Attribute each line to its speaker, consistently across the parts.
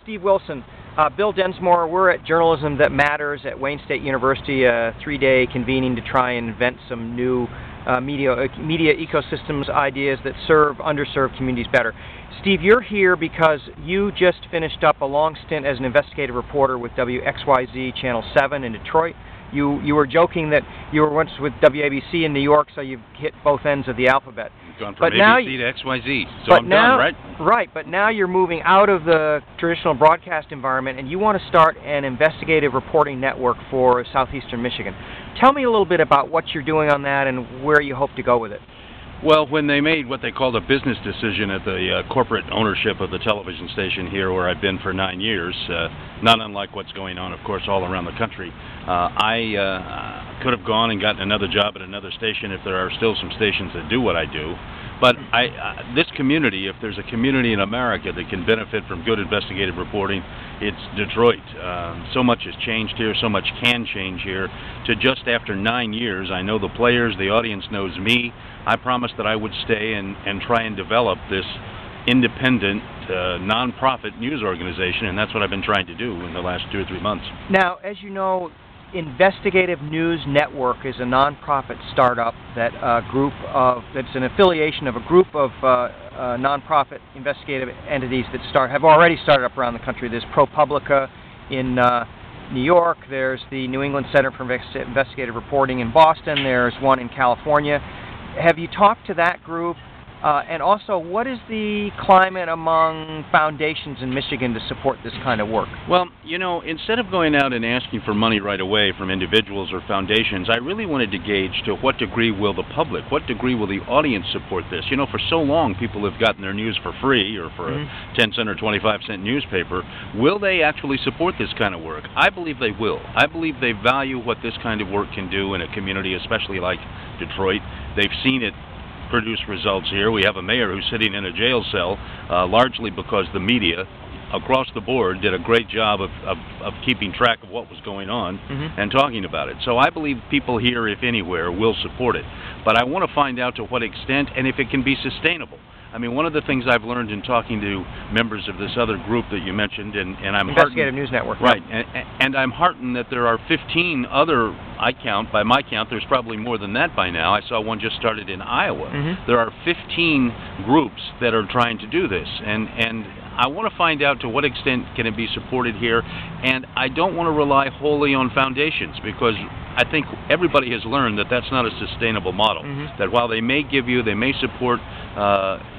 Speaker 1: Steve Wilson, Bill Densmore, we're at Journalism That Matters at Wayne State University, a 3-day convening to try and invent some new media ecosystems ideas that serve underserved communities better. Steve, you're here because you just finished up a long stint as an investigative reporter with WXYZ Channel 7 in Detroit. You were joking that you were once with WABC in New York, so you've hit both ends of the alphabet.
Speaker 2: You've gone from ABC to XYZ, so I'm done, right?
Speaker 1: Right, but now you're moving out of the traditional broadcast environment, and you want to start an investigative reporting network for southeastern Michigan. Tell me a little bit about what you're doing on that and where you hope to go with it.
Speaker 2: Well, when they made what they called a business decision at the corporate ownership of the television station here, where I've been for 9 years, not unlike what's going on, of course, all around the country, I could have gone and gotten another job at another station if there are still some stations that do what I do. But this community, if there's a community in America that can benefit from good investigative reporting, it's Detroit. So much has changed here, so much can change here. To just after 9 years, I know the players, the audience knows me. I promised that I would stay and try and develop this independent, non-profit news organization, and that's what I've been trying to do in the last 2 or 3 months.
Speaker 1: Now, as you know, Investigative News Network is a nonprofit startup that that's an affiliation of a group of nonprofit investigative entities that have already started up around the country. There's ProPublica in New York. There's the New England Center for Investigative Reporting in Boston. There's one in California. Have you talked to that group? And also, what is the climate among foundations in Michigan to support this kind of work?
Speaker 2: Well, you know, instead of going out and asking for money right away from individuals or foundations, I really wanted to gauge to what degree will the public, what degree will the audience support this? You know, for so long, people have gotten their news for free or for a 10-cent or 25-cent newspaper. Will they actually support this kind of work? I believe they will. I believe they value what this kind of work can do in a community, especially like Detroit. They've seen it produce results here. We have a mayor who's sitting in a jail cell, largely because the media across the board did a great job of keeping track of what was going on and talking about it. So I believe people here, if anywhere, will support it. But I want to find out to what extent and if it can be sustainable. I mean, one of the things I've learned in talking to members of this other group that you mentioned, and I'm
Speaker 1: Investigative News Network.
Speaker 2: Right, and I'm heartened that there are 15 other, by my count, there's probably more than that by now. I saw one just started in Iowa. There are 15 groups that are trying to do this, and I want to find out to what extent can it be supported here, and I don't want to rely wholly on foundations, because I think everybody has learned that that's not a sustainable model, that while they may give you, they may support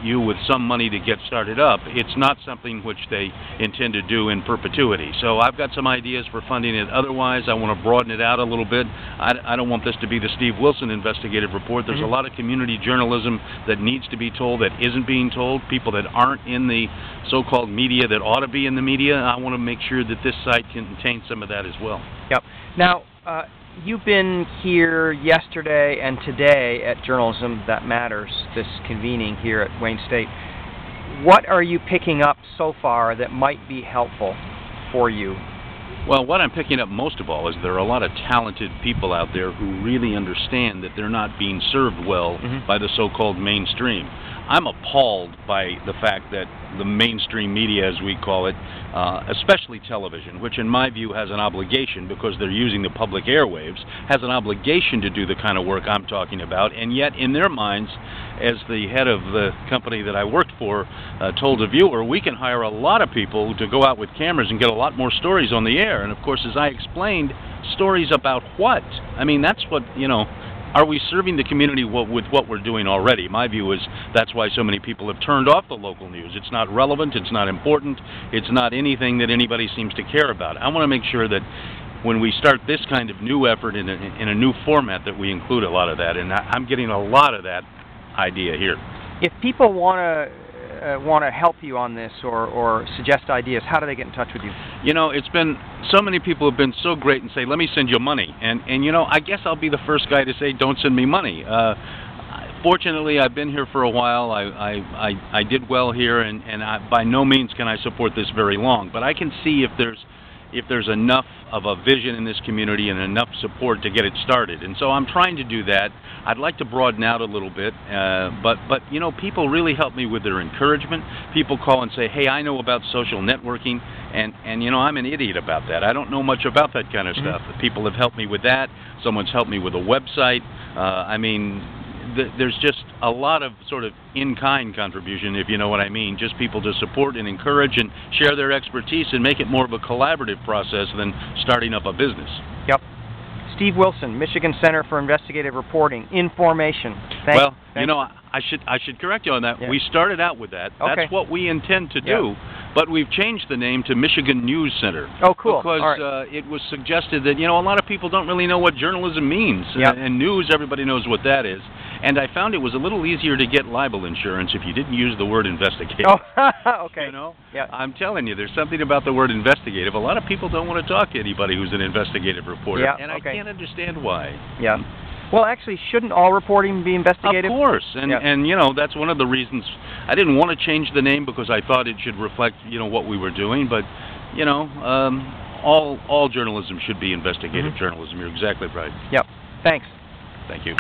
Speaker 2: you with some money to get started up, it's not something which they intend to do in perpetuity. So I've got some ideas for funding it otherwise. I want to broaden it out a little bit. I don't want this to be the Steve Wilson investigative report. There's a lot of community journalism that needs to be told that isn't being told, people that aren't in the so-called media that ought to be in the media. I want to make sure that this site contains some of that as well.
Speaker 1: Yep. Now, you've been here yesterday and today at Journalism That Matters, this convening here at Wayne State. What are you picking up so far that might be helpful for you?
Speaker 2: Well, what I'm picking up most of all is there are a lot of talented people out there who really understand that they're not being served well by the so-called mainstream. I'm appalled by the fact that the mainstream media, as we call it, especially television, which in my view has an obligation, because they're using the public airwaves, has an obligation to do the kind of work I'm talking about, and yet in their minds, as the head of the company that I worked for told a viewer, we can hire a lot of people to go out with cameras and get a lot more stories on the air. And of course, as I explained, stories about what? I mean, that's what, you know, are we serving the community with what we're doing already? My view is that's why so many people have turned off the local news. It's not relevant, it's not important, it's not anything that anybody seems to care about. I want to make sure that when we start this kind of new effort in a new format, that we include a lot of that, and I'm getting a lot of that idea here.
Speaker 1: If people want to help you on this or suggest ideas, how do they get in touch with you?
Speaker 2: You know, it's been so many people have been so great and say, let me send you money, and you know, I guess I'll be the first guy to say, don't send me money. Fortunately, I've been here for a while. I did well here, and by no means can I support this very long, but I can see if there's if there's enough of a vision in this community and enough support to get it started. And so I'm trying to do that. I'd like to broaden out a little bit, but you know, people really help me with their encouragement. People call and say, hey, I know about social networking, and you know, I'm an idiot about that. I don't know much about that kind of stuff. People have helped me with that. Someone's helped me with a website. I mean, there's just a lot of sort of in-kind contribution, if you know what I mean. Just people to support and encourage and share their expertise and make it more of a collaborative process than starting up a business.
Speaker 1: Yep. Steve Wilson, Michigan Center for Investigative Reporting, Information.
Speaker 2: Well, you know, I should correct you on that.
Speaker 1: Yeah.
Speaker 2: We started out with that.
Speaker 1: Okay.
Speaker 2: That's what we intend to do. But we've changed the name to Michigan News Center.
Speaker 1: Oh, cool.
Speaker 2: Because it was suggested that, you know, a lot of people don't really know what journalism means.
Speaker 1: Yep.
Speaker 2: And news, everybody knows what that is. And I found it was a little easier to get libel insurance if you didn't use the word investigative.
Speaker 1: Oh, okay.
Speaker 2: You know?
Speaker 1: Yeah.
Speaker 2: I'm telling you, there's something about the word investigative. A lot of people don't want to talk to anybody who's an investigative reporter.
Speaker 1: Yeah,
Speaker 2: and
Speaker 1: okay.
Speaker 2: I can't understand why.
Speaker 1: Yeah. Well, actually, shouldn't all reporting be investigative?
Speaker 2: Of course, and
Speaker 1: Yeah.
Speaker 2: and you know, that's one of the reasons I didn't want to change the name, because I thought it should reflect, you know, what we were doing. But you know, all journalism should be investigative journalism. You're exactly right.
Speaker 1: Yep. Thanks.
Speaker 2: Thank you.